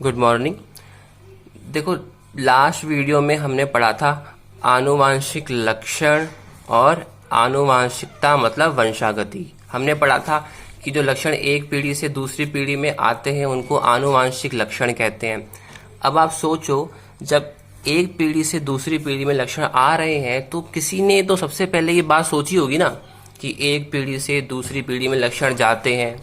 Good morning. देखो, last video में हमने पढ़ा था आनुवांशिक लक्षण और आनुवांशिकता मतलब वंशागति। हमने पढ़ा था कि जो लक्षण एक पीढ़ी से दूसरी पीढ़ी में आते हैं उनको आनुवांशिक लक्षण कहते हैं। अब आप सोचो, जब एक पीढ़ी से दूसरी पीढ़ी में लक्षण आ रहे हैं तो किसी ने तो सबसे पहले ये बात सोची होगी ना कि एक पीढ़ी से दूसरी पीढ़ी में लक्षण जाते हैं।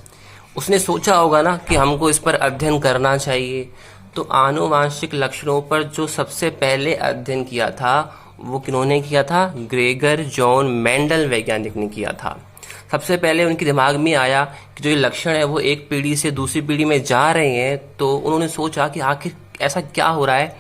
उसने सोचा होगा ना कि हमको इस पर अध्ययन करना चाहिए। तो आनुवांशिक लक्षणों पर जो सबसे पहले अध्ययन किया था वो किन्होंने किया था? ग्रेगर जॉन मेंडल वैज्ञानिक ने किया था। सबसे पहले उनके दिमाग में आया कि जो ये लक्षण है वो एक पीढ़ी से दूसरी पीढ़ी में जा रहे हैं, तो उन्होंने सोचा कि आखिर ऐसा क्या हो रहा है,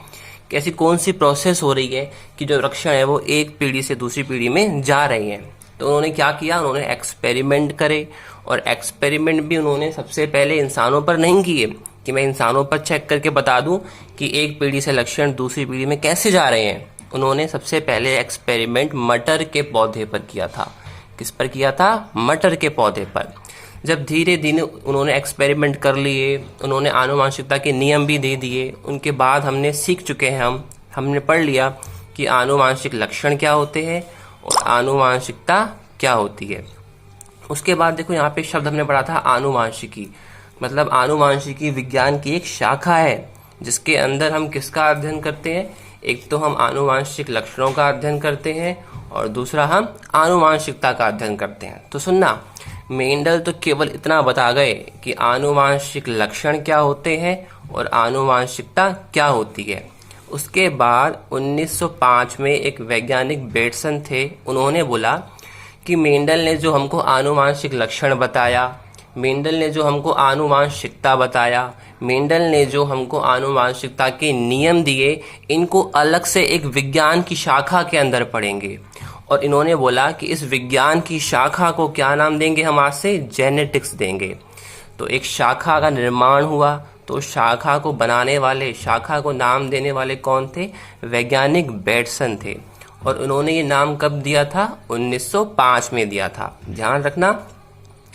कैसी कौन सी प्रोसेस हो रही है कि जो लक्षण है वो एक पीढ़ी से दूसरी पीढ़ी में जा रहे हैं। तो उन्होंने क्या किया, उन्होंने एक्सपेरिमेंट करे, और एक्सपेरिमेंट भी उन्होंने सबसे पहले इंसानों पर नहीं किए कि मैं इंसानों पर चेक करके बता दूं कि एक पीढ़ी से लक्षण दूसरी पीढ़ी में कैसे जा रहे हैं। उन्होंने सबसे पहले एक्सपेरिमेंट मटर के पौधे पर किया था। किस पर किया था? मटर के पौधे पर। जब धीरे धीरे उन्होंने एक्सपेरिमेंट कर लिए, उन्होंने आनुवांशिकता के नियम भी दे दिए, उनके बाद हमने सीख चुके हैं, हमने पढ़ लिया कि आनुवांशिक लक्षण क्या होते हैं और आनुवांशिकता क्या होती है। उसके बाद देखो, यहाँ पे शब्द हमने पढ़ा था आनुवांशिकी। मतलब आनुवांशिकी विज्ञान की एक शाखा है जिसके अंदर हम किसका अध्ययन करते हैं? एक तो हम आनुवांशिक लक्षणों का अध्ययन करते हैं और दूसरा हम आनुवांशिकता का अध्ययन करते हैं। तो सुनना, मेंडल तो केवल इतना बता गए कि आनुवांशिक लक्षण क्या होते हैं और आनुवांशिकता क्या होती है। उसके बाद 1905 में एक वैज्ञानिक बेटसन थे, उन्होंने बोला कि मेंडल ने जो हमको आनुवांशिक लक्षण बताया, मेंडल ने जो हमको आनुवांशिकता बताया, मेंडल ने जो हमको आनुवांशिकता के नियम दिए, इनको अलग से एक विज्ञान की शाखा के अंदर पढ़ेंगे। और इन्होंने बोला कि इस विज्ञान की शाखा को क्या नाम देंगे? हम आज से जेनेटिक्स देंगे। तो एक शाखा का निर्माण हुआ। तो शाखा को बनाने वाले, शाखा को नाम देने वाले कौन थे? वैज्ञानिक बेटसन थे। और उन्होंने ये नाम कब दिया था? 1905 में दिया था। ध्यान रखना,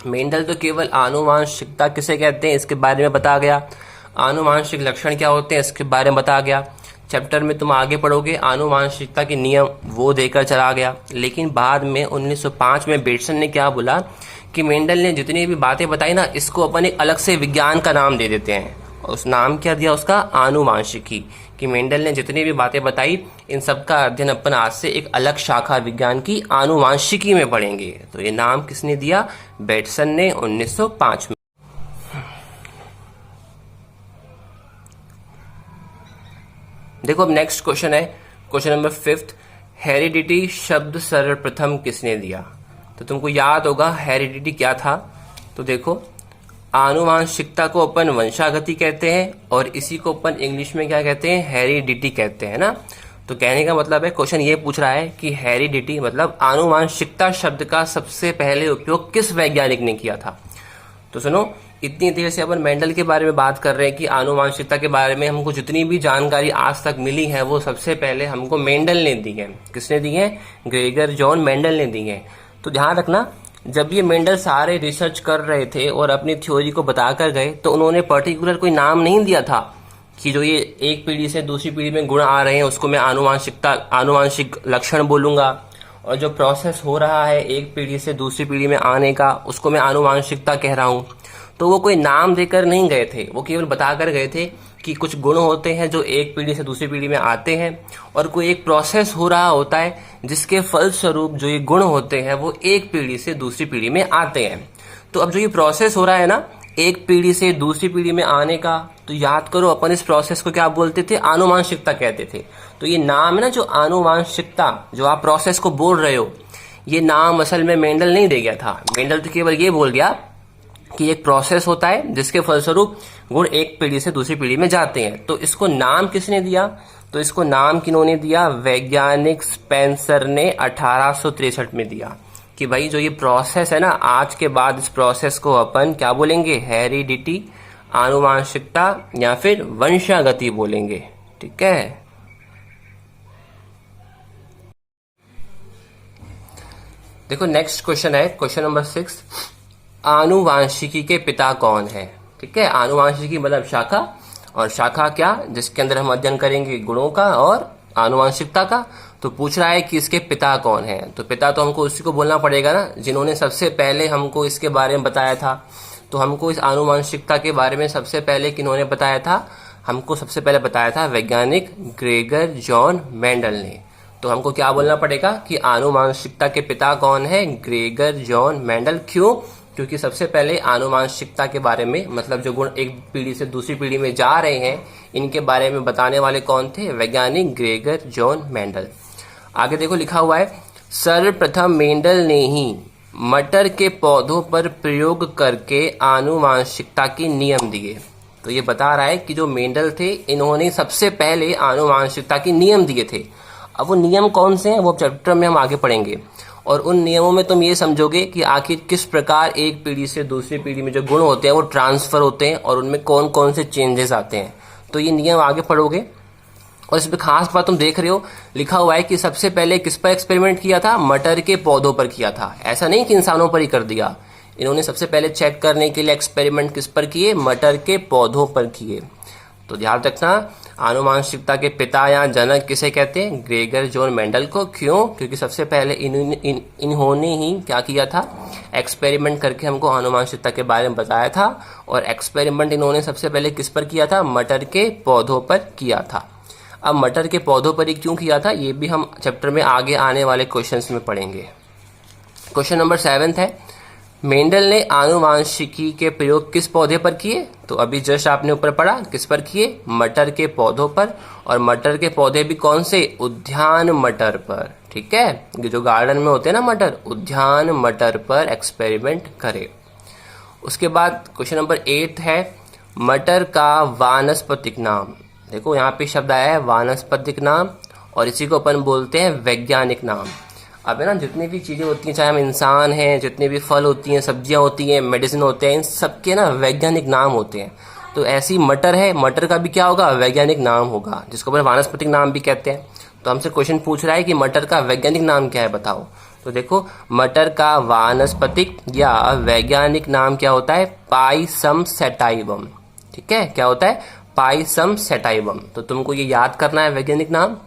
मेंडल तो केवल आनुवांशिकता किसे कहते हैं इसके बारे में बता गया, आनुवांशिक लक्षण क्या होते हैं इसके बारे में बता गया। चैप्टर में तुम आगे पढ़ोगे आनुवांशिकता के नियम वो देकर चला गया। लेकिन बाद में 1905 में बेटसन ने क्या बोला कि मेंडल ने जितनी भी बातें बताई ना, इसको अपन एक अलग से विज्ञान का नाम दे देते हैं। और उस नाम क्या दिया उसका? आनुवांशिकी। कि मेंडल ने जितनी भी बातें बताई, इन सब का अध्ययन अपन आज से एक अलग शाखा विज्ञान की आनुवांशिकी में पढ़ेंगे। तो ये नाम किसने दिया? बेटसन ने 1905 में। देखो, अब नेक्स्ट क्वेश्चन है, क्वेश्चन नंबर 5। हेरिडिटी शब्द सर्वप्रथम किसने दिया? तो तुमको याद होगा हेरिडिटी क्या था। तो देखो, आनुवांशिकता को अपन वंशागति कहते हैं और इसी को अपन इंग्लिश में क्या कहते हैं? हेरिडिटी कहते हैं ना। तो कहने का मतलब है, क्वेश्चन ये पूछ रहा है कि हेरिडिटी मतलब आनुवांशिकता शब्द का सबसे पहले उपयोग किस वैज्ञानिक ने किया था। तो सुनो, इतनी देर से अपन मेंडल के बारे में बात कर रहे हैं कि आनुवांशिकता के बारे में हमको जितनी भी जानकारी आज तक मिली है वो सबसे पहले हमको मेंडल ने दी है। किसने दी है? ग्रेगर जॉन मेंडल ने दी है। तो ध्यान रखना, जब ये मेंडल सारे रिसर्च कर रहे थे और अपनी थ्योरी को बताकर गए तो उन्होंने पर्टिकुलर कोई नाम नहीं दिया था कि जो ये एक पीढ़ी से दूसरी पीढ़ी में गुण आ रहे हैं उसको मैं आनुवांशिक लक्षण बोलूंगा, और जो प्रोसेस हो रहा है एक पीढ़ी से दूसरी पीढ़ी में आने का उसको मैं आनुवांशिकता कह रहा हूँ। तो वो कोई नाम देकर नहीं गए थे, वो केवल बताकर गए थे कि कुछ गुण होते हैं जो एक पीढ़ी से दूसरी पीढ़ी में आते हैं और कोई एक प्रोसेस हो रहा होता है जिसके फलस्वरूप जो ये गुण होते हैं वो एक पीढ़ी से दूसरी पीढ़ी में आते हैं। तो अब जो ये प्रोसेस हो रहा है ना एक पीढ़ी से दूसरी पीढ़ी में आने का, तो याद करो अपन इस प्रोसेस को क्या बोलते थे? आनुवांशिकता कहते थे। तो ये नाम है ना, जो आनुवांशिकता जो आप प्रोसेस को बोल रहे हो, ये नाम असल में मेंडल नहीं दे गया था। मेंडल तो केवल ये बोल गया कि एक प्रोसेस होता है जिसके फलस्वरूप गुण एक पीढ़ी से दूसरी पीढ़ी में जाते हैं। तो इसको नाम किसने दिया? तो इसको नाम किन्होंने दिया? वैज्ञानिक स्पेंसर ने 1863 में दिया कि भाई जो ये प्रोसेस है ना, आज के बाद इस प्रोसेस को अपन क्या बोलेंगे? हेरिडिटी, आनुवांशिकता या फिर वंशागति बोलेंगे। ठीक है। देखो, नेक्स्ट क्वेश्चन है क्वेश्चन नंबर 6। आनुवांशिकी के पिता कौन है? ठीक है, आनुवांशिकी मतलब शाखा और शाखा क्या, जिसके अंदर हम अध्ययन करेंगे गुणों का और आनुवांशिकता का। तो पूछ रहा है कि इसके पिता कौन है, तो पिता तो हमको उसी को बोलना पड़ेगा ना, जिन्होंने सबसे पहले हमको इसके बारे में बताया था। तो हमको इस आनुवांशिकता के बारे में सबसे पहले किन्होंने बताया था, हमको सबसे पहले बताया था वैज्ञानिक ग्रेगर जॉन मेंडल ने। तो हमको क्या बोलना पड़ेगा कि आनुवांशिकता के पिता कौन है, ग्रेगर जॉन मेंडल। क्यों? क्योंकि सबसे पहले आनुवांशिकता के बारे में, मतलब जो गुण एक पीढ़ी से दूसरी पीढ़ी में जा रहे हैं, इनके बारे में बताने वाले कौन थे, वैज्ञानिक ग्रेगर जॉन मेंडल। आगे देखो लिखा हुआ है, सर्वप्रथम मेंडल ने ही मटर के पौधों पर प्रयोग करके आनुवांशिकता के नियम दिए। तो ये बता रहा है कि जो मेंडल थे, इन्होंने सबसे पहले आनुवांशिकता के नियम दिए थे। अब वो नियम कौन से हैं वो चैप्टर में हम आगे पढ़ेंगे, और उन नियमों में तुम ये समझोगे कि आखिर किस प्रकार एक पीढ़ी से दूसरी पीढ़ी में जो गुण होते हैं वो ट्रांसफर होते हैं और उनमें कौन कौन से चेंजेस आते हैं। तो ये नियम आगे पढ़ोगे। और इसमें खास बात तुम देख रहे हो, लिखा हुआ है कि सबसे पहले किस पर एक्सपेरिमेंट किया था, मटर के पौधों पर किया था। ऐसा नहीं कि इंसानों पर ही कर दिया, इन्होंने सबसे पहले चेक करने के लिए एक्सपेरिमेंट किस पर किए, मटर के पौधों पर किए। तो ध्यान रखना, आनुवांशिकता के पिता या जनक किसे कहते हैं, ग्रेगर जॉन मेंडल को। क्यों? क्योंकि सबसे पहले इन्होंने ही क्या किया था, एक्सपेरिमेंट करके हमको आनुवांशिकता के बारे में बताया था। और एक्सपेरिमेंट इन्होंने सबसे पहले किस पर किया था, मटर के पौधों पर किया था। अब मटर के पौधों पर ही क्यों किया था, ये भी हम चैप्टर में आगे आने वाले क्वेश्चंस में पढ़ेंगे। क्वेश्चन नंबर 7 है, मेंडल ने आनुवांशिकी के प्रयोग किस पौधे पर किए। तो अभी जस्ट आपने ऊपर पढ़ा, किस पर किए, मटर के पौधों पर। और मटर के पौधे भी कौन से, उद्यान मटर पर। ठीक है, ये जो गार्डन में होते हैं ना मटर, उद्यान मटर पर एक्सपेरिमेंट करे। उसके बाद क्वेश्चन नंबर 8 है, मटर का वानस्पतिक नाम। देखो यहाँ पे शब्द आया है वानस्पतिक नाम, और इसी को अपन बोलते हैं वैज्ञानिक नाम। अब है ना, जितनी भी चीजें होती हैं, चाहे हम इंसान हैं, जितने भी फल होती हैं, सब्जियां होती हैं, मेडिसिन होते हैं, इन सबके ना वैज्ञानिक नाम होते हैं। तो ऐसी मटर है, मटर का भी क्या होगा, वैज्ञानिक नाम होगा, जिसको अपन वानस्पतिक नाम भी कहते हैं। तो हमसे क्वेश्चन पूछ रहा है कि मटर का वैज्ञानिक नाम क्या है, बताओ। तो देखो, मटर का वानस्पतिक या वैज्ञानिक नाम क्या होता है, पाइसम सैटाइवम। ठीक है, क्या होता है, पाइसम सैटाइवम। तो तुमको ये याद करना है वैज्ञानिक नाम।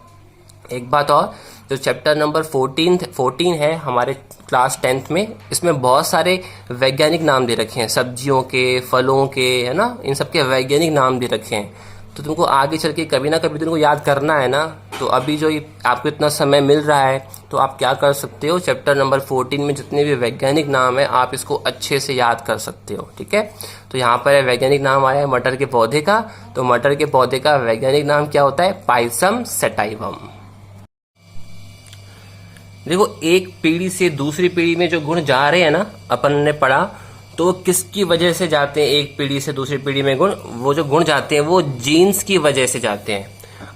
एक बात और, जो चैप्टर नंबर 14 है हमारे क्लास 10th में, इसमें बहुत सारे वैज्ञानिक नाम दे रखे हैं, सब्जियों के, फलों के, है ना, इन सब के वैज्ञानिक नाम दे रखे हैं। तो तुमको आगे चल के कभी ना कभी तुमको याद करना है ना। तो अभी जो आपको इतना समय मिल रहा है, तो आप क्या कर सकते हो, चैप्टर नंबर 14 में जितने भी वैज्ञानिक नाम है आप इसको अच्छे से याद कर सकते हो। ठीक है, तो यहाँ पर वैज्ञानिक नाम आया है मटर के पौधे का। तो मटर के पौधे का वैज्ञानिक नाम क्या होता है, पाइसम सैटाइवम। देखो, एक पीढ़ी से दूसरी पीढ़ी में जो गुण जा रहे हैं ना, अपन ने पढ़ा, तो किसकी वजह से जाते हैं एक पीढ़ी से दूसरी पीढ़ी में गुण, वो जो गुण जाते हैं वो जीन्स की वजह से जाते हैं।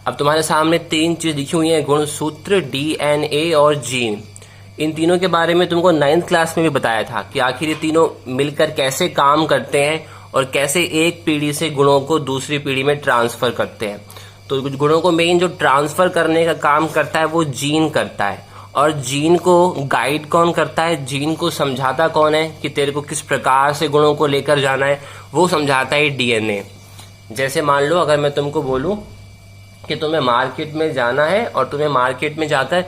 अब तुम्हारे सामने 3 चीज लिखी हुई हैं, गुणसूत्र, डीएनए और जीन। इन तीनों के बारे में तुमको 9th क्लास में भी बताया था कि आखिर ये तीनों मिलकर कैसे काम करते हैं और कैसे एक पीढ़ी से गुणों को दूसरी पीढ़ी में ट्रांसफर करते हैं। तो गुणों को मेन जो ट्रांसफर करने का काम करता है वो जीन करता है। और जीन को गाइड कौन करता है, जीन को समझाता कौन है कि तेरे को किस प्रकार से गुणों को लेकर जाना है, वो समझाता है डीएनए। जैसे मान लो अगर मैं तुमको बोलूं कि तुम्हें मार्केट में जाना है और तुम्हें मार्केट में जाकर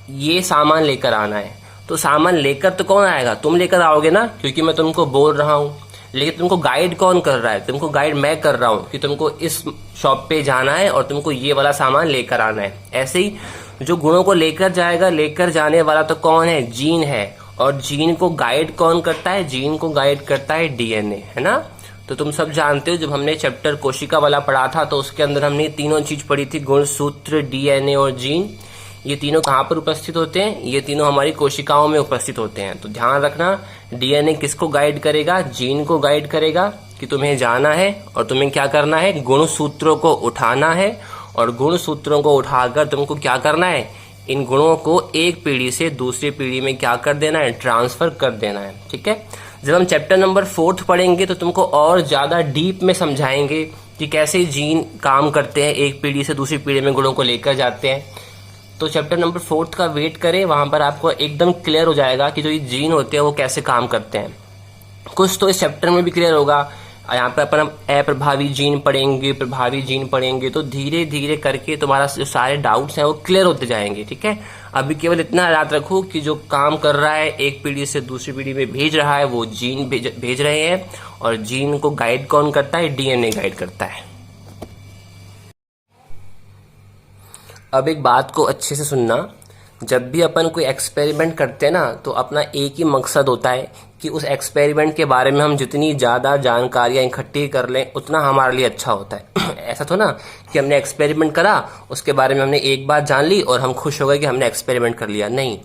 ये सामान लेकर आना है, तो सामान लेकर तो कौन आएगा, तुम लेकर आओगे ना, क्योंकि मैं तुमको बोल रहा हूँ। लेकिन तुमको गाइड कौन कर रहा है, तुमको गाइड मैं कर रहा हूँ कि तुमको इस शॉप पे जाना है और तुमको ये वाला सामान लेकर आना है। ऐसे ही जो गुणों को लेकर जाएगा, लेकर जाने वाला तो कौन है, जीन है। और जीन को गाइड कौन करता है, जीन को गाइड करता है डीएनए, है ना। तो तुम सब जानते हो, जब हमने चैप्टर कोशिका वाला पढ़ा था तो उसके अंदर हमने तीनों चीज पढ़ी थी, गुणसूत्र, डीएनए और जीन। ये तीनों कहाँ पर उपस्थित होते हैं, ये तीनों हमारी कोशिकाओं में उपस्थित होते हैं। तो ध्यान रखना, डीएनए किसको गाइड करेगा, जीन को गाइड करेगा कि तुम्हें जाना है और तुम्हें क्या करना है, गुणसूत्रों को उठाना है। और गुण सूत्रों को उठाकर तुमको क्या करना है, इन गुणों को एक पीढ़ी से दूसरी पीढ़ी में क्या कर देना है, ट्रांसफर कर देना है। ठीक है, जब हम चैप्टर नंबर 4 पढ़ेंगे तो तुमको और ज्यादा डीप में समझाएंगे कि कैसे जीन काम करते हैं, एक पीढ़ी से दूसरी पीढ़ी में गुणों को लेकर जाते हैं। तो चैप्टर नंबर 4 का वेट करें, वहां पर आपको एकदम क्लियर हो जाएगा कि जो ये जीन होते हैं वो कैसे काम करते हैं। कुछ तो इस चैप्टर में भी क्लियर होगा, यहाँ पर अपन अप्रभावी जीन पढ़ेंगे, प्रभावी जीन पढ़ेंगे, तो धीरे धीरे करके तुम्हारा जो सारे डाउट्स हैं वो क्लियर होते जाएंगे। ठीक है, अभी केवल इतना याद रखो कि जो काम कर रहा है एक पीढ़ी से दूसरी पीढ़ी में भेज रहा है वो जीन भेज रहे हैं, और जीन को गाइड कौन करता है? डीएनए गाइड करता है। अब एक बात को अच्छे से सुनना, जब भी अपन कोई एक्सपेरिमेंट करते हैं ना, तो अपना एक ही मकसद होता है कि उस एक्सपेरिमेंट के बारे में हम जितनी ज़्यादा जानकारियाँ इकट्ठी कर लें उतना हमारे लिए अच्छा होता है। ऐसा तो ना कि हमने एक्सपेरिमेंट करा, उसके बारे में हमने एक बात जान ली और हम खुश हो गए कि हमने एक्सपेरिमेंट कर लिया। नहीं,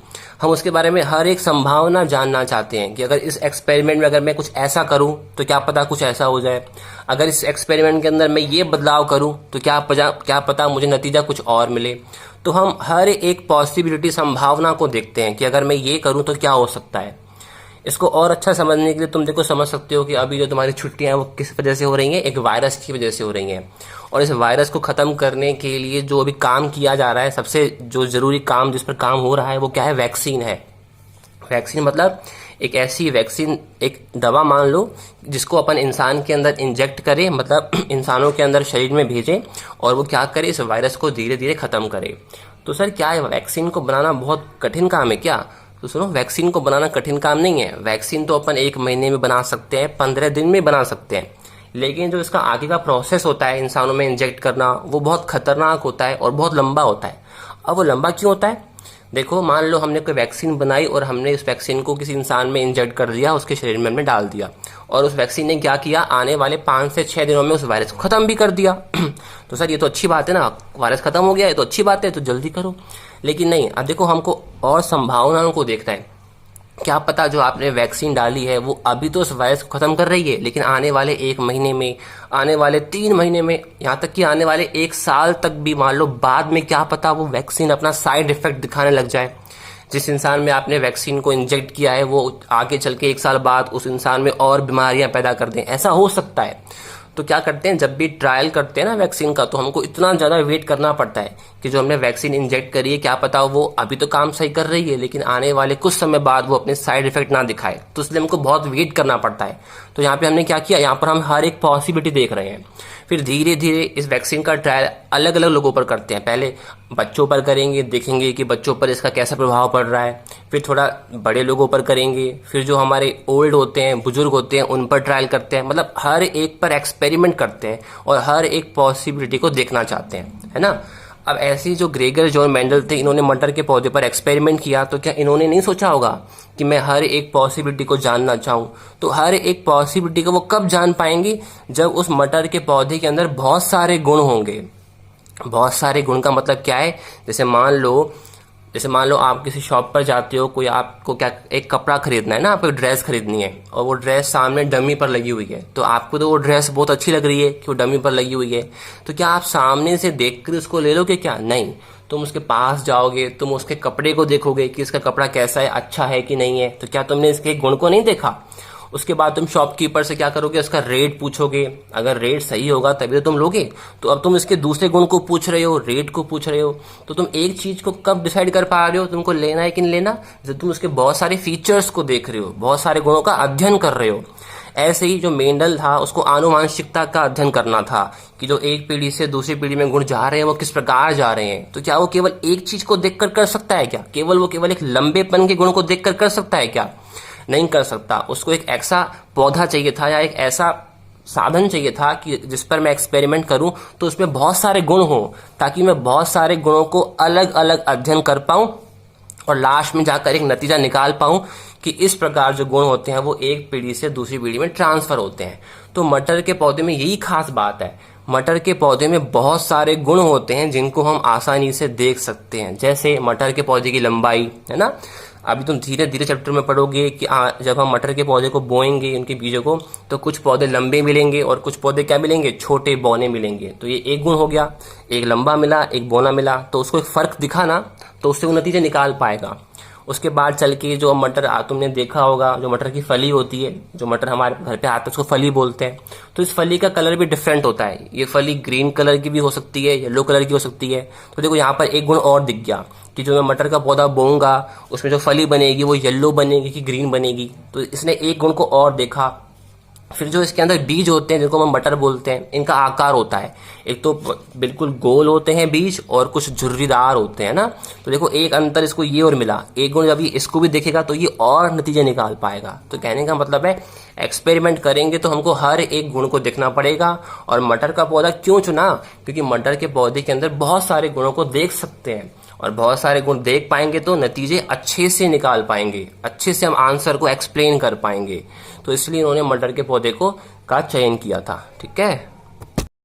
हम उसके बारे में हर एक संभावना जानना चाहते हैं कि अगर इस एक्सपेरिमेंट में अगर मैं कुछ ऐसा करूं तो क्या पता कुछ ऐसा हो जाए, अगर इस एक्सपेरिमेंट के अंदर मैं ये बदलाव करूं तो क्या पता मुझे नतीजा कुछ और मिले। तो हम हर एक पॉसिबिलिटी, संभावना को देखते हैं कि अगर मैं ये करूं तो क्या हो सकता है। इसको और अच्छा समझने के लिए तुम देखो समझ सकते हो कि अभी जो तुम्हारी छुट्टियां हैं वो किस वजह से हो रही हैं? एक वायरस की वजह से हो रही हैं। और इस वायरस को ख़त्म करने के लिए जो अभी काम किया जा रहा है, सबसे जो ज़रूरी काम जिस पर काम हो रहा है वो क्या है? वैक्सीन है। वैक्सीन मतलब एक ऐसी वैक्सीन, एक दवा मान लो जिसको अपन इंसान के अंदर इंजेक्ट करें, मतलब इंसानों के अंदर शरीर में भेजें और वो क्या करे? इस वायरस को धीरे धीरे ख़त्म करे। तो सर क्या है, वैक्सीन को बनाना बहुत कठिन काम है क्या? तो सुनो, वैक्सीन को बनाना कठिन काम नहीं है। वैक्सीन तो अपन 1 महीने में बना सकते हैं, 15 दिन में बना सकते हैं, लेकिन जो इसका आगे का प्रोसेस होता है इंसानों में इंजेक्ट करना, वो बहुत खतरनाक होता है और बहुत लंबा होता है। अब वो लंबा क्यों होता है? देखो, मान लो हमने कोई वैक्सीन बनाई और हमने इस वैक्सीन को किसी इंसान में इंजेक्ट कर दिया, उसके शरीर में हमने डाल दिया, और उस वैक्सीन ने क्या किया? आने वाले 5 से 6 दिनों में उस वायरस को खत्म भी कर दिया। तो सर ये तो अच्छी बात है ना, वायरस खत्म हो गया, ये तो अच्छी बात है, तो जल्दी करो। लेकिन नहीं, अब देखो हमको और संभावनाओं को देखना है। क्या पता जो आपने वैक्सीन डाली है वो अभी तो उस वायरस को खत्म कर रही है, लेकिन आने वाले 1 महीने में, आने वाले 3 महीने में, यहाँ तक कि आने वाले 1 साल तक भी मान लो बाद में, क्या पता वो वैक्सीन अपना साइड इफेक्ट दिखाने लग जाए। जिस इंसान में आपने वैक्सीन को इंजेक्ट किया है वो आगे चल के 1 साल बाद उस इंसान में और बीमारियां पैदा कर दें, ऐसा हो सकता है। तो क्या करते हैं, जब भी ट्रायल करते हैं ना वैक्सीन का, तो हमको इतना ज़्यादा वेट करना पड़ता है कि जो हमने वैक्सीन इंजेक्ट करी है, क्या पता वो अभी तो काम सही कर रही है, लेकिन आने वाले कुछ समय बाद वो अपने साइड इफेक्ट ना दिखाए, तो इसलिए हमको बहुत वेट करना पड़ता है। तो यहाँ पे हमने क्या किया, यहाँ पर हम हर एक पॉसिबिलिटी देख रहे हैं। फिर धीरे धीरे इस वैक्सीन का ट्रायल अलग अलग लोगों पर करते हैं। पहले बच्चों पर करेंगे, देखेंगे कि बच्चों पर इसका कैसा प्रभाव पड़ रहा है। फिर थोड़ा बड़े लोगों पर करेंगे, फिर जो हमारे ओल्ड होते हैं, बुजुर्ग होते हैं, उन पर ट्रायल करते हैं। मतलब हर एक पर एक्सपेरिमेंट करते हैं और हर एक पॉसिबिलिटी को देखना चाहते हैं, है ना। अब ऐसे ही जो ग्रेगर जॉन मेंडल थे, इन्होंने मटर के पौधे पर एक्सपेरिमेंट किया, तो क्या इन्होंने नहीं सोचा होगा कि मैं हर एक पॉसिबिलिटी को जानना चाहूँ? तो हर एक पॉसिबिलिटी को वो कब जान पाएंगे? जब उस मटर के पौधे के अंदर बहुत सारे गुण होंगे। बहुत सारे गुण का मतलब क्या है? जैसे मान लो आप किसी शॉप पर जाते हो, कोई आपको क्या एक कपड़ा खरीदना है ना, आपको ड्रेस खरीदनी है, और वो ड्रेस सामने डमी पर लगी हुई है, तो आपको तो वो ड्रेस बहुत अच्छी लग रही है कि वो डमी पर लगी हुई है, तो क्या आप सामने से देखकर उसको ले लोगे? क्या नहीं, तुम उसके पास जाओगे, तुम उसके कपड़े को देखोगे कि इसका कपड़ा कैसा है, अच्छा है कि नहीं है। तो क्या तुमने इसके गुण को नहीं देखा? उसके बाद तुम शॉपकीपर से क्या करोगे? उसका रेट पूछोगे, अगर रेट सही होगा तभी तो तुम लोगे। तो अब तुम इसके दूसरे गुण को पूछ रहे हो, रेट को पूछ रहे हो, तो तुम एक चीज को कब डिसाइड कर पा रहे हो तुमको लेना है कि नहीं लेना? जब तुम उसके बहुत सारे फीचर्स को देख रहे हो, बहुत सारे गुणों का अध्ययन कर रहे हो। ऐसे ही जो मेंडल था, उसको आनुवांशिकता का अध्ययन करना था कि जो एक पीढ़ी से दूसरी पीढ़ी में गुण जा रहे हैं वो किस प्रकार जा रहे हैं। तो क्या वो केवल एक चीज को देखकर कर सकता है क्या? केवल एक लंबेपन के गुण को देखकर कर सकता है क्या? नहीं कर सकता। उसको एक ऐसा पौधा चाहिए था या एक ऐसा साधन चाहिए था कि जिस पर मैं एक्सपेरिमेंट करूं तो उसमें बहुत सारे गुण हो, ताकि मैं बहुत सारे गुणों को अलग अलग अध्ययन कर पाऊं और लास्ट में जाकर एक नतीजा निकाल पाऊं कि इस प्रकार जो गुण होते हैं वो एक पीढ़ी से दूसरी पीढ़ी में ट्रांसफर होते हैं। तो मटर के पौधे में यही खास बात है। मटर के पौधे में बहुत सारे गुण होते हैं जिनको हम आसानी से देख सकते हैं। जैसे मटर के पौधे की लंबाई, है ना। अभी तुम धीरे धीरे चैप्टर में पढ़ोगे कि जब हम मटर के पौधे को बोएंगे, उनके बीजों को, तो कुछ पौधे लंबे मिलेंगे और कुछ पौधे क्या मिलेंगे? छोटे बौने मिलेंगे। तो ये एक गुण हो गया, एक लंबा मिला, एक बौना मिला, तो उसको एक फर्क दिखा ना, तो उससे वो नतीजे निकाल पाएगा। उसके बाद चल के जो मटर तुमने देखा होगा, जो मटर की फली होती है, जो मटर हमारे घर पे आता है उसको फली बोलते हैं। तो इस फली का कलर भी डिफरेंट होता है। ये फली ग्रीन कलर की भी हो सकती है, येलो कलर की हो सकती है। तो देखो यहाँ पर एक गुण और दिख गया कि जो मैं मटर का पौधा बोऊंगा उसमें जो फली बनेगी वो येलो बनेगी कि ग्रीन बनेगी। तो इसने एक गुण को और देखा। फिर जो इसके अंदर बीज होते हैं जिनको हम मटर बोलते हैं, इनका आकार होता है, एक तो बिल्कुल गोल होते हैं बीज और कुछ झुर्रीदार होते हैं ना। तो देखो एक अंतर इसको ये और मिला, एक गुण जब ये इसको भी देखेगा तो ये और नतीजे निकाल पाएगा। तो कहने का मतलब है एक्सपेरिमेंट करेंगे तो हमको हर एक गुण को देखना पड़ेगा। और मटर का पौधा क्यों चुना, क्योंकि मटर के पौधे के अंदर बहुत सारे गुणों को देख सकते हैं, और बहुत सारे गुण देख पाएंगे तो नतीजे अच्छे से निकाल पाएंगे, अच्छे से हम आंसर को एक्सप्लेन कर पाएंगे। तो इसलिए उन्होंने मटर के पौधे का चयन किया था। ठीक है।